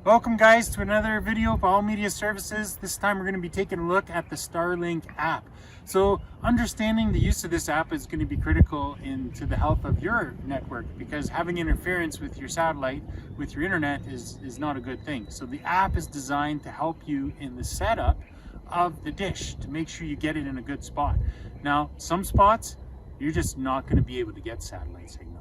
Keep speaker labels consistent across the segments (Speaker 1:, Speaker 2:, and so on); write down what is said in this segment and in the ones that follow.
Speaker 1: Welcome guys to another video of All Media Services. This time we're going to be taking a look at the Starlink app. So understanding the use of this app is going to be critical into the health of your network, because having interference with your satellite, with your internet is not a good thing. So the app is designed to help you in the setup of the dish to make sure you get it in a good spot. Now, some spots you're just not going to be able to get satellite signal.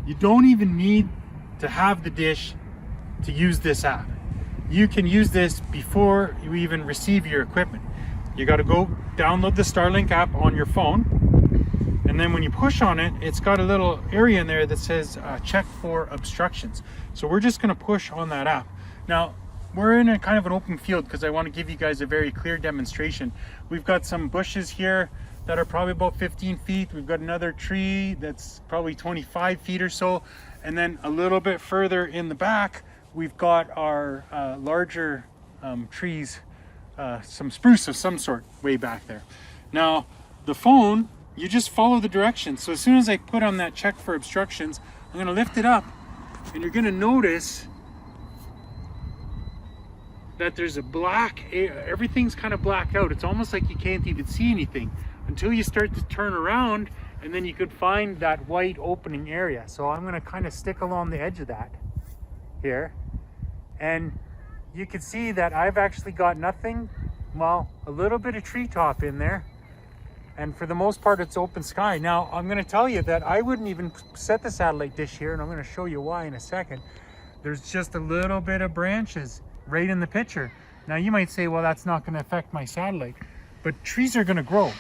Speaker 1: You don't even need to have the dish to use this app. You can use this before you even receive your equipment. You got to go download the Starlink app on your phone, and then when you push on it, it's got a little area in there that says check for obstructions. So we're just going to push on that app. Now we're in a kind of an open field because I want to give you guys a very clear demonstration. We've got some bushes here that are probably about 15 feet. We've got another tree that's probably 25 feet or so. And then a little bit further in the back, we've got our larger trees, some spruce of some sort way back there. Now, the phone, you just follow the directions. So as soon as I put on that check for obstructions, I'm gonna lift it up, and you're gonna notice that there's a black, everything's kind of blacked out. It's almost like you can't even see anything until you start to turn around, and then you could find that white opening area. So I'm gonna kind of stick along the edge of that here, and you can see that I've actually got nothing, well, a little bit of treetop in there, and for the most part it's open sky. Now I'm gonna tell you that I wouldn't even set the satellite dish here, and I'm gonna show you why in a second. There's just a little bit of branches right in the picture. Now you might say, well, that's not gonna affect my satellite, but trees are gonna grow.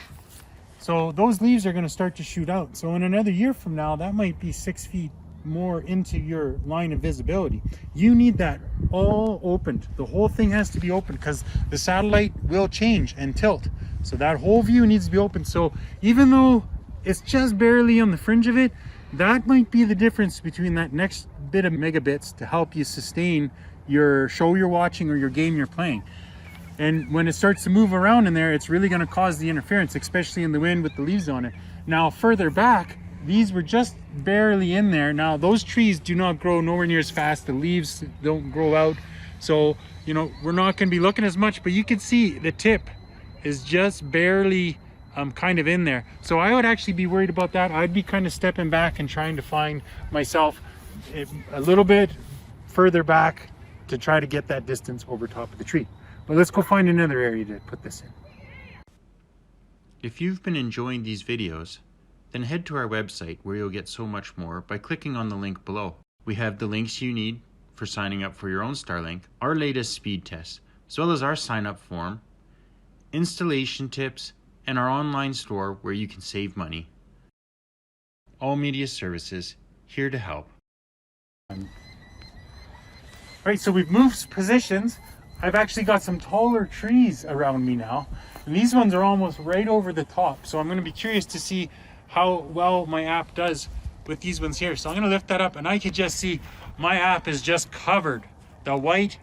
Speaker 1: So those leaves are going to start to shoot out. So in another year from now, that might be 6 feet more into your line of visibility. You need that all opened. The whole thing has to be open because the satellite will change and tilt. So that whole view needs to be open. So even though it's just barely on the fringe of it, that might be the difference between that next bit of megabits to help you sustain your show you're watching or your game you're playing. And when it starts to move around in there, it's really going to cause the interference, especially in the wind with the leaves on it. Now further back, these were just barely in there. Now those trees do not grow nowhere near as fast. The leaves don't grow out. So, you know, we're not going to be looking as much, but you can see the tip is just barely kind of in there. So I would actually be worried about that. I'd be kind of stepping back and trying to find myself a little bit further back to try to get that distance over top of the tree. But let's go find another area to put this in.
Speaker 2: If you've been enjoying these videos, then head to our website where you'll get so much more by clicking on the link below. We have the links you need for signing up for your own Starlink, our latest speed test, as well as our sign-up form, installation tips, and our online store where you can save money. All Media Services, here to help.
Speaker 1: Right, so we've moved positions. I've actually got some taller trees around me now, and these ones are almost right over the top. So I'm going to be curious to see how well my app does with these ones here. So I'm going to lift that up, and I can just see my app is just covered. The white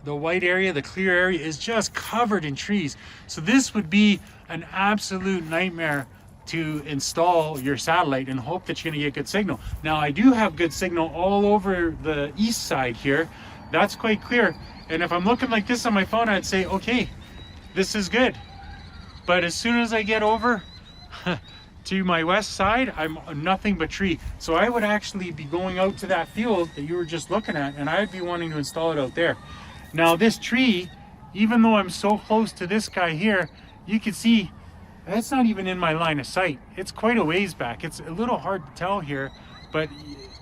Speaker 1: area, the clear area is just covered in trees. So this would be an absolute nightmare to install your satellite and hope that you're going to get good signal. Now I do have good signal all over the east side here. That's quite clear. And if I'm looking like this on my phone, I'd say, okay, this is good. But as soon as I get over to my west side, I'm nothing but tree. So I would actually be going out to that field that you were just looking at, and I'd be wanting to install it out there. Now this tree, even though I'm so close to this guy here, you can see that's not even in my line of sight. It's quite a ways back. It's a little hard to tell here, but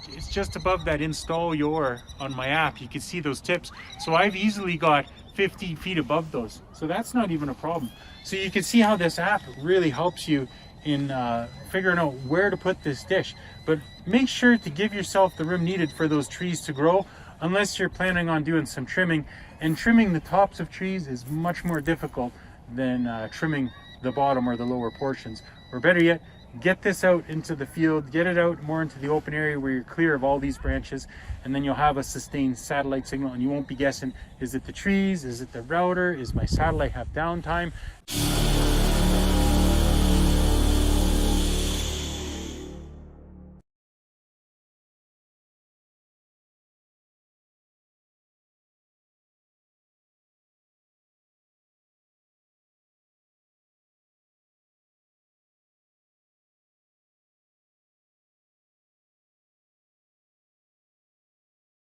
Speaker 1: it's just above that install your on my app. You can see those tips. So I've easily got 15 feet above those. So that's not even a problem. So you can see how this app really helps you in figuring out where to put this dish. But make sure to give yourself the room needed for those trees to grow, unless you're planning on doing some trimming. And trimming the tops of trees is much more difficult than trimming the bottom or the lower portions. Or better yet, get this out into the field, get it out more into the open area where you're clear of all these branches, and then you'll have a sustained satellite signal, and you won't be guessing, is it the trees, is it the router, is my satellite have downtime?